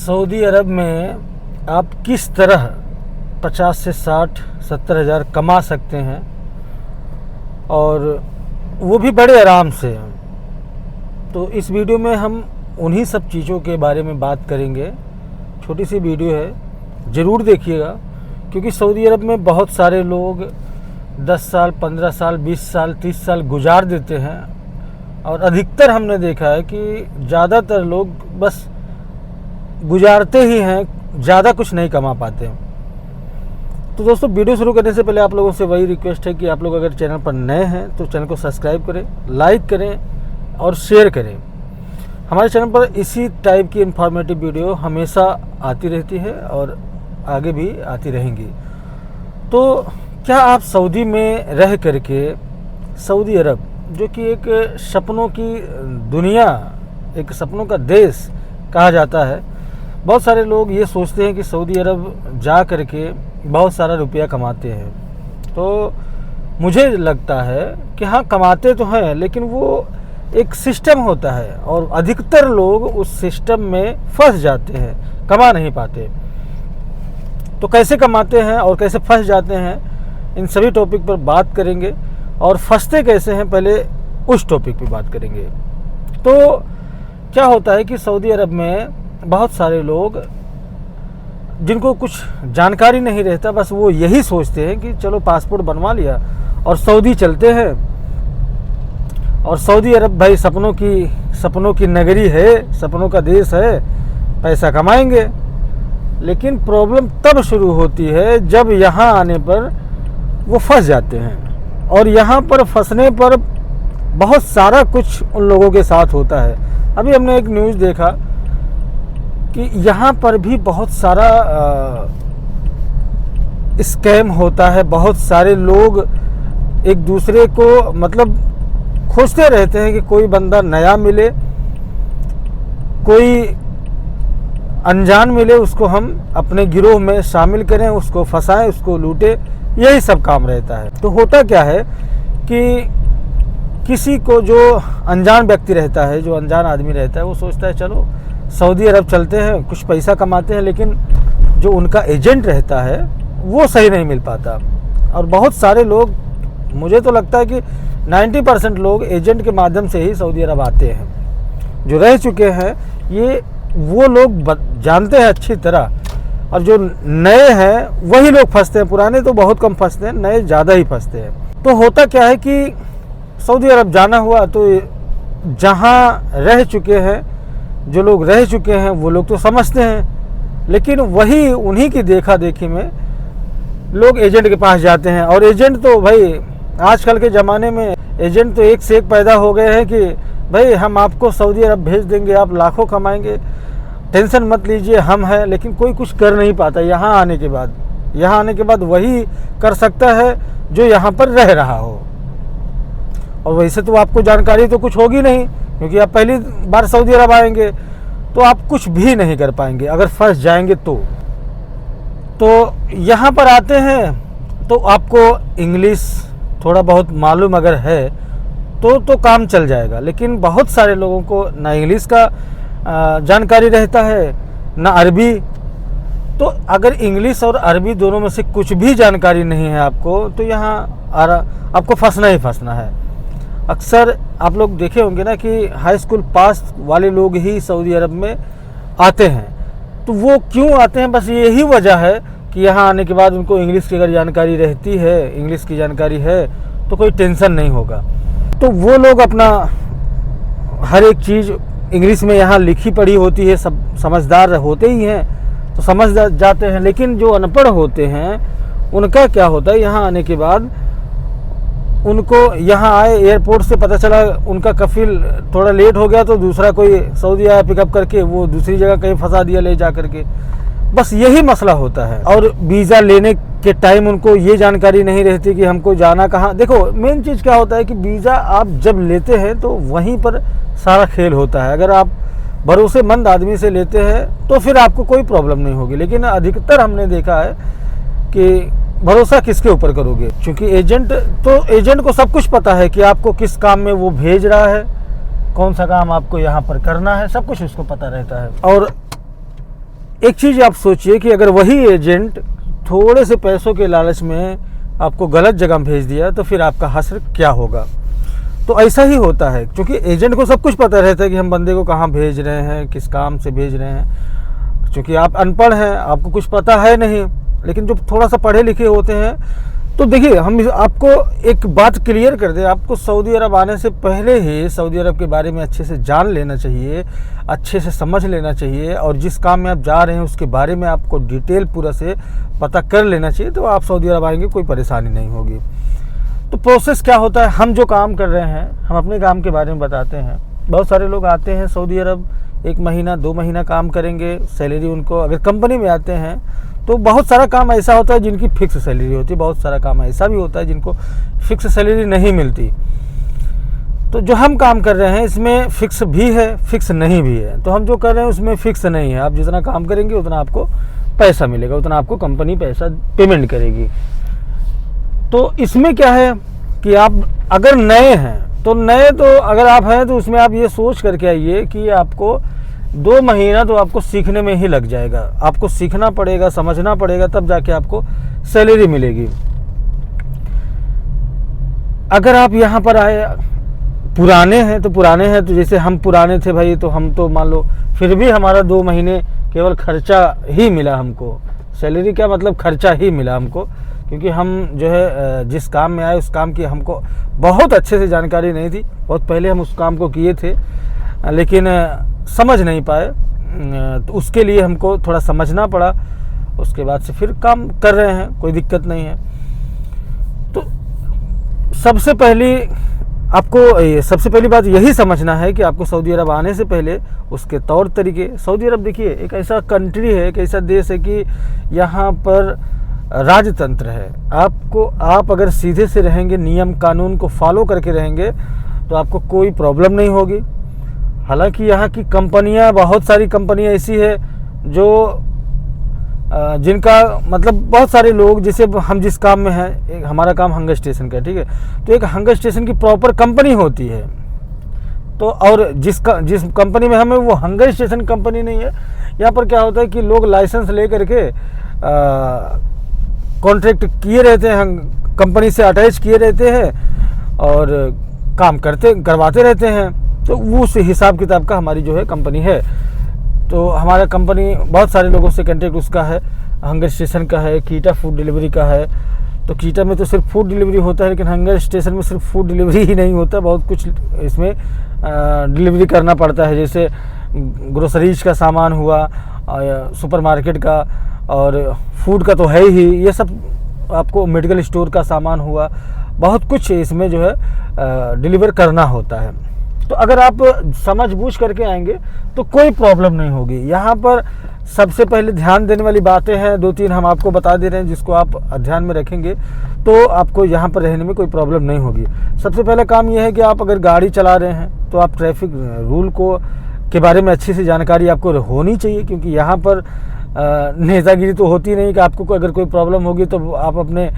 Saudi अरब में आप किस तरह 50 से 60-70 हज़ार कमा सकते हैं और वो भी बड़े आराम से। तो इस वीडियो में हम उन्हीं सब चीज़ों के बारे में बात करेंगे। छोटी सी वीडियो है, ज़रूर देखिएगा, क्योंकि सऊदी अरब में बहुत सारे लोग 10 साल, 15 साल, 20 साल, 30 साल गुजार देते हैं और अधिकतर हमने देखा है कि ज़्यादातर लोग बस गुजारते ही हैं, ज़्यादा कुछ नहीं कमा पाते हैं। तो दोस्तों, वीडियो शुरू करने से पहले आप लोगों से वही रिक्वेस्ट है कि आप लोग अगर चैनल पर नए हैं तो चैनल को सब्सक्राइब करें, लाइक करें और शेयर करें। हमारे चैनल पर इसी टाइप की इन्फॉर्मेटिव वीडियो हमेशा आती रहती है और आगे भी आती रहेंगी। तो क्या आप सऊदी में रह करके, सऊदी अरब जो कि एक सपनों की दुनिया, एक सपनों का देश कहा जाता है, बहुत सारे लोग ये सोचते हैं कि सऊदी अरब जा करके बहुत सारा रुपया कमाते हैं। तो मुझे लगता है कि हाँ, कमाते तो हैं, लेकिन वो एक सिस्टम होता है और अधिकतर लोग उस सिस्टम में फंस जाते हैं, कमा नहीं पाते। तो कैसे कमाते हैं और कैसे फंस जाते हैं, इन सभी टॉपिक पर बात करेंगे और फंसते कैसे हैं, पहले उस टॉपिक पे बात करेंगे। तो क्या होता है कि सऊदी अरब में बहुत सारे लोग जिनको कुछ जानकारी नहीं रहता, बस वो यही सोचते हैं कि चलो पासपोर्ट बनवा लिया और सऊदी चलते हैं। और सऊदी अरब भाई सपनों की नगरी है, सपनों का देश है, पैसा कमाएंगे। लेकिन प्रॉब्लम तब शुरू होती है जब यहाँ आने पर वो फंस जाते हैं। और यहाँ पर फंसने पर बहुत सारा कुछ उन लोगों के साथ होता है। अभी हमने एक न्यूज़ देखा कि यहाँ पर भी बहुत सारा स्कैम होता है। बहुत सारे लोग एक दूसरे को मतलब खोजते रहते हैं कि कोई बंदा नया मिले, कोई अनजान मिले, उसको हम अपने गिरोह में शामिल करें, उसको फंसाएं, उसको लूटें, यही सब काम रहता है। तो होता क्या है कि किसी को जो अनजान व्यक्ति रहता है, जो अनजान आदमी रहता है, वो सोचता है चलो सऊदी अरब चलते हैं, कुछ पैसा कमाते हैं। लेकिन जो उनका एजेंट रहता है वो सही नहीं मिल पाता। और बहुत सारे लोग, मुझे तो लगता है कि 90% लोग एजेंट के माध्यम से ही सऊदी अरब आते हैं। जो रह चुके हैं ये वो लोग जानते हैं अच्छी तरह, और जो नए हैं वही लोग फंसते हैं। पुराने तो बहुत कम फंसते हैं, नए ज़्यादा ही फंसते हैं। तो होता क्या है कि सऊदी अरब जाना हुआ तो जहाँ रह चुके हैं, जो लोग रह चुके हैं वो लोग तो समझते हैं, लेकिन वही उन्हीं की देखा देखी में लोग एजेंट के पास जाते हैं। और एजेंट तो भाई आजकल के ज़माने में एजेंट तो एक से एक पैदा हो गए हैं कि भाई हम आपको सऊदी अरब भेज देंगे, आप लाखों कमाएंगे, टेंशन मत लीजिए, हम हैं। लेकिन कोई कुछ कर नहीं पाता यहाँ आने के बाद। यहाँ आने के बाद वही कर सकता है जो यहाँ पर रह रहा हो। और वैसे तो आपको जानकारी तो कुछ होगी नहीं, क्योंकि आप पहली बार सऊदी अरब आएंगे, तो आप कुछ भी नहीं कर पाएंगे अगर फंस जाएंगे तो यहाँ पर आते हैं तो आपको इंग्लिश थोड़ा बहुत मालूम अगर है तो काम चल जाएगा। लेकिन बहुत सारे लोगों को ना इंग्लिश का जानकारी रहता है, ना अरबी। तो अगर इंग्लिश और अरबी दोनों में से कुछ भी जानकारी नहीं है आपको, तो यहाँ आपको फंसना ही फंसना है। अक्सर आप लोग देखे होंगे ना कि हाई स्कूल पास वाले लोग ही सऊदी अरब में आते हैं। तो वो क्यों आते हैं, बस यही वजह है कि यहाँ आने के बाद उनको इंग्लिश की अगर जानकारी रहती है, इंग्लिश की जानकारी है, तो कोई टेंशन नहीं होगा। तो वो लोग अपना हर एक चीज़ इंग्लिश में यहाँ लिखी पढ़ी होती है, सब समझदार होते ही हैं तो समझ जाते हैं। लेकिन जो अनपढ़ होते हैं उनका क्या होता है, यहाँ आने के बाद उनको यहाँ आए, एयरपोर्ट से पता चला उनका कफिल थोड़ा लेट हो गया, तो दूसरा कोई सऊदी आया पिकअप करके, वो दूसरी जगह कहीं फंसा दिया ले जा करके। बस यही मसला होता है। और वीज़ा लेने के टाइम उनको ये जानकारी नहीं रहती कि हमको जाना कहाँ। देखो, मेन चीज़ क्या होता है कि वीज़ा आप जब लेते हैं तो वहीं पर सारा खेल होता है। अगर आप भरोसेमंद आदमी से लेते हैं तो फिर आपको कोई प्रॉब्लम नहीं होगी। लेकिन अधिकतर हमने देखा है कि भरोसा किसके ऊपर करोगे, क्योंकि एजेंट को सब कुछ पता है कि आपको किस काम में वो भेज रहा है, कौन सा काम आपको यहाँ पर करना है, सब कुछ उसको पता रहता है। और एक चीज़ आप सोचिए कि अगर वही एजेंट थोड़े से पैसों के लालच में आपको गलत जगह भेज दिया तो फिर आपका हश्र क्या होगा। तो ऐसा ही होता है, क्योंकि एजेंट को सब कुछ पता रहता है कि हम बंदे को कहाँ भेज रहे हैं, किस काम से भेज रहे हैं। क्योंकि आप अनपढ़ हैं, आपको कुछ पता है नहीं, लेकिन जो थोड़ा सा पढ़े लिखे होते हैं तो देखिए, हम आपको एक बात क्लियर कर दें, आपको सऊदी अरब आने से पहले ही सऊदी अरब के बारे में अच्छे से जान लेना चाहिए, अच्छे से समझ लेना चाहिए, और जिस काम में आप जा रहे हैं उसके बारे में आपको डिटेल पूरा से पता कर लेना चाहिए। तो आप सऊदी अरब आएंगे, कोई परेशानी नहीं होगी। तो प्रोसेस क्या होता है, हम जो काम कर रहे हैं, हम अपने काम के बारे में बताते हैं। बहुत सारे लोग आते हैं सऊदी अरब, 1 महीना 2 महीना काम करेंगे, सैलरी उनको, अगर कंपनी में आते हैं तो बहुत सारा काम ऐसा होता है जिनकी फिक्स सैलरी होती है, बहुत सारा काम ऐसा भी होता है जिनको फिक्स सैलरी नहीं मिलती। तो जो हम काम कर रहे हैं इसमें फिक्स भी है, फिक्स नहीं भी है। तो हम जो कर रहे हैं उसमें फिक्स नहीं है, आप जितना काम करेंगे उतना आपको पैसा मिलेगा, उतना आपको कंपनी पैसा पेमेंट करेगी। तो इसमें क्या है कि आप अगर नए हैं तो अगर आप हैं तो उसमें आप ये सोच करके आइए कि आपको 2 महीना तो आपको सीखने में ही लग जाएगा। आपको सीखना पड़ेगा, समझना पड़ेगा, तब जाके आपको सैलरी मिलेगी। अगर आप यहाँ पर आए पुराने हैं तो जैसे हम पुराने थे भाई, तो हम तो मान लो फिर भी हमारा 2 महीने केवल खर्चा ही मिला हमको, सैलरी क्या मतलब खर्चा ही मिला हमको, क्योंकि हम जो है जिस काम में आए उस काम की हमको बहुत अच्छे से जानकारी नहीं थी। बहुत पहले हम उस काम को किए थे लेकिन समझ नहीं पाए, तो उसके लिए हमको थोड़ा समझना पड़ा। उसके बाद से फिर काम कर रहे हैं, कोई दिक्कत नहीं है। तो सबसे पहली बात यही समझना है कि आपको सऊदी अरब आने से पहले उसके तौर तरीके। सऊदी अरब देखिए एक ऐसा कंट्री है, एक ऐसा देश है कि यहाँ पर राजतंत्र है। आप अगर सीधे से रहेंगे, नियम कानून को फॉलो करके रहेंगे तो आपको कोई प्रॉब्लम नहीं होगी। हालांकि यहाँ की कंपनियाँ, बहुत सारी कंपनियाँ ऐसी है जो जिनका मतलब बहुत सारे लोग, जैसे हम जिस काम में हैं, एक हमारा काम हंगर स्टेशन का, ठीक है, तो एक हंगर स्टेशन की प्रॉपर कंपनी होती है। तो और जिस कंपनी में हमें, वो हंगर स्टेशन कंपनी नहीं है। यहाँ पर क्या होता है कि लोग लाइसेंस ले करके कॉन्ट्रैक्ट किए रहते हैं, कंपनी से अटैच किए रहते हैं और काम करवाते रहते हैं। तो वो उस हिसाब किताब का हमारी जो है कंपनी है। तो हमारा कंपनी बहुत सारे लोगों से कॉन्ट्रैक्ट उसका है, हंगर स्टेशन का है, कीटा फूड डिलीवरी का है। तो कीटा में तो सिर्फ फूड डिलीवरी होता है, लेकिन हंगर स्टेशन में सिर्फ फूड डिलीवरी ही नहीं होता, बहुत कुछ इसमें डिलीवरी करना पड़ता है। जैसे ग्रोसरीज का सामान हुआ, सुपरमार्केट का, और फूड का तो है ही, ये सब आपको मेडिकल स्टोर का सामान हुआ, बहुत कुछ इसमें जो है डिलीवर करना होता है। तो अगर आप समझ बूझ करके आएंगे तो कोई प्रॉब्लम नहीं होगी। यहाँ पर सबसे पहले ध्यान देने वाली बातें हैं, 2-3 हम आपको बता दे रहे हैं, जिसको आप ध्यान में रखेंगे तो आपको यहाँ पर रहने में कोई प्रॉब्लम नहीं होगी। सबसे पहला काम यह है कि आप अगर गाड़ी चला रहे हैं तो आप ट्रैफिक रूल के बारे में अच्छी सी जानकारी आपको होनी चाहिए, क्योंकि यहाँ पर नेतागिरी तो होती नहीं कि आपको अगर कोई प्रॉब्लम होगी तो आप अपने,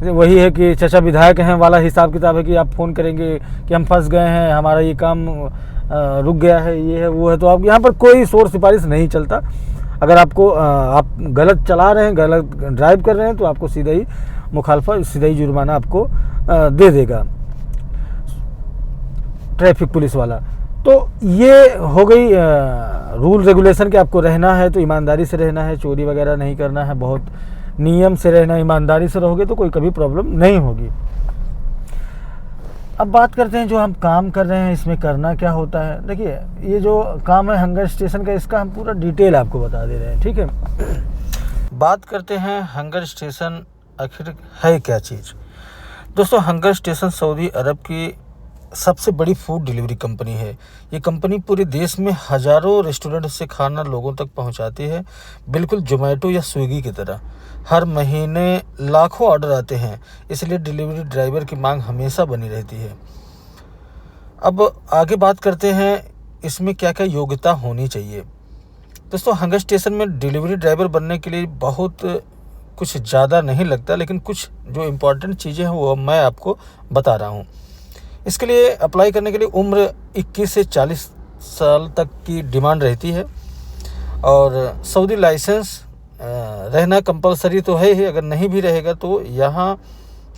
वही है कि चचा विधायक हैं वाला हिसाब किताब है कि आप फ़ोन करेंगे कि हम फंस गए हैं, हमारा ये काम रुक गया है, ये है वो है। तो आप यहाँ पर कोई शोर सिफारिश नहीं चलता। अगर आपको आप गलत चला रहे हैं, गलत ड्राइव कर रहे हैं, तो आपको सीधा ही मुखालफा, सीधा ही जुर्माना आपको दे देगा ट्रैफिक पुलिस वाला। तो ये हो गई रूल रेगुलेशन कि आपको रहना है तो ईमानदारी से रहना है, चोरी वगैरह नहीं करना है, बहुत नियम से रहना, ईमानदारी से रहोगे तो कोई कभी प्रॉब्लम नहीं होगी। अब बात करते हैं जो हम काम कर रहे हैं, इसमें करना क्या होता है। देखिए ये जो काम है हंगर स्टेशन का, इसका हम पूरा डिटेल आपको बता दे रहे हैं, ठीक है। बात करते हैं हंगर स्टेशन आखिर है क्या चीज़। दोस्तों, हंगर स्टेशन सऊदी अरब की सबसे बड़ी फूड डिलीवरी कंपनी है। ये कंपनी पूरे देश में हज़ारों रेस्टोरेंट से खाना लोगों तक पहुंचाती है, बिल्कुल जोमेटो या स्विगी की तरह। हर महीने लाखों ऑर्डर आते हैं, इसलिए डिलीवरी ड्राइवर की मांग हमेशा बनी रहती है। अब आगे बात करते हैं इसमें क्या क्या योग्यता होनी चाहिए। दोस्तों, हंगर स्टेशन में डिलीवरी ड्राइवर बनने के लिए बहुत कुछ ज़्यादा नहीं लगता, लेकिन कुछ जो इम्पोर्टेंट चीज़ें हैं वो मैं आपको बता रहा हूँ। इसके लिए अप्लाई करने के लिए उम्र 21 से 40 साल तक की डिमांड रहती है। और सऊदी लाइसेंस रहना कंपलसरी तो है ही, अगर नहीं भी रहेगा तो यहाँ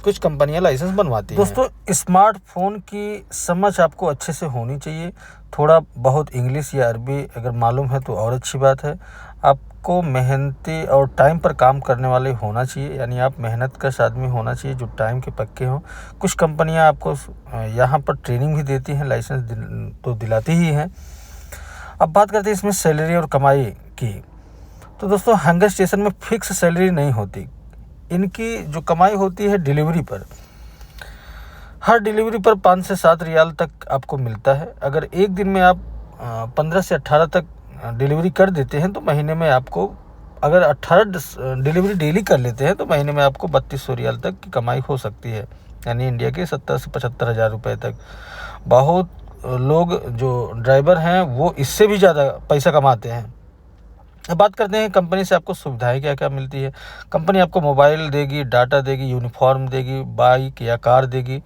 कुछ कंपनियां लाइसेंस बनवाती हैं। दोस्तों, स्मार्टफोन की समझ आपको अच्छे से होनी चाहिए। थोड़ा बहुत इंग्लिश या अरबी अगर मालूम है तो और अच्छी बात है। आपको मेहनती और टाइम पर काम करने वाले होना चाहिए, यानी आप मेहनत कश आदमी होना चाहिए जो टाइम के पक्के हों। कुछ कंपनियां आपको यहाँ पर ट्रेनिंग भी देती हैं, लाइसेंस तो दिलाती ही हैं। अब बात करते हैं इसमें सैलरी और कमाई की। तो दोस्तों, हंगर स्टेशन में फिक्स सैलरी नहीं होती। इनकी जो कमाई होती है डिलीवरी पर, हर डिलीवरी पर 5 से 7 रियाल तक आपको मिलता है। अगर एक दिन में आप 15 से 18 तक डिलीवरी कर देते हैं तो महीने में आपको, अगर 18 डिलीवरी डेली कर लेते हैं तो महीने में आपको 3200 रियाल तक की कमाई हो सकती है, यानी इंडिया के 70 से 75 हज़ार रुपये तक। बहुत लोग जो ड्राइवर हैं वो इससे भी ज़्यादा पैसा कमाते हैं। अब बात करते हैं कंपनी से आपको सुविधाएं क्या क्या मिलती है। कंपनी आपको मोबाइल देगी, डाटा देगी, यूनिफॉर्म देगी, बाइक या कार देगी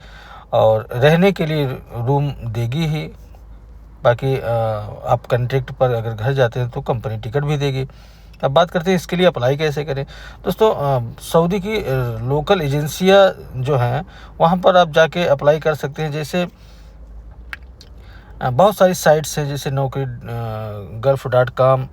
और रहने के लिए रूम देगी ही। बाकी आप कॉन्ट्रैक्ट पर अगर घर जाते हैं तो कंपनी टिकट भी देगी। अब बात करते हैं इसके लिए अप्लाई कैसे करें। दोस्तों, सऊदी की लोकल एजेंसियां जो हैं वहाँ पर आप जाके अप्लाई कर सकते हैं। जैसे बहुत सारी साइट्स हैं, जैसे नौकरी gulf.com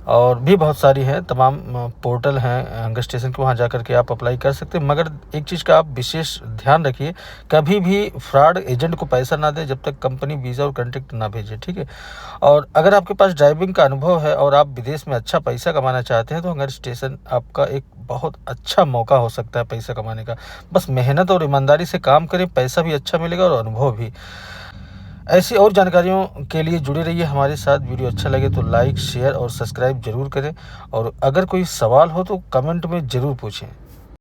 और भी बहुत सारी हैं, तमाम पोर्टल हैं हंगर स्टेशन के, वहाँ जा कर के आप अप्लाई कर सकते हैं। मगर एक चीज़ का आप विशेष ध्यान रखिए, कभी भी फ्रॉड एजेंट को पैसा ना दें जब तक कंपनी वीज़ा और कॉन्ट्रैक्ट ना भेजे, ठीक है। और अगर आपके पास ड्राइविंग का अनुभव है और आप विदेश में अच्छा पैसा कमाना चाहते हैं तो हंगर स्टेशन आपका एक बहुत अच्छा मौका हो सकता है पैसा कमाने का। बस मेहनत और ईमानदारी से काम करें, पैसा भी अच्छा मिलेगा और अनुभव भी। ऐसी और जानकारियों के लिए जुड़े रहिए हमारे साथ। वीडियो अच्छा लगे तो लाइक, शेयर और सब्सक्राइब जरूर करें। और अगर कोई सवाल हो तो कमेंट में ज़रूर पूछें।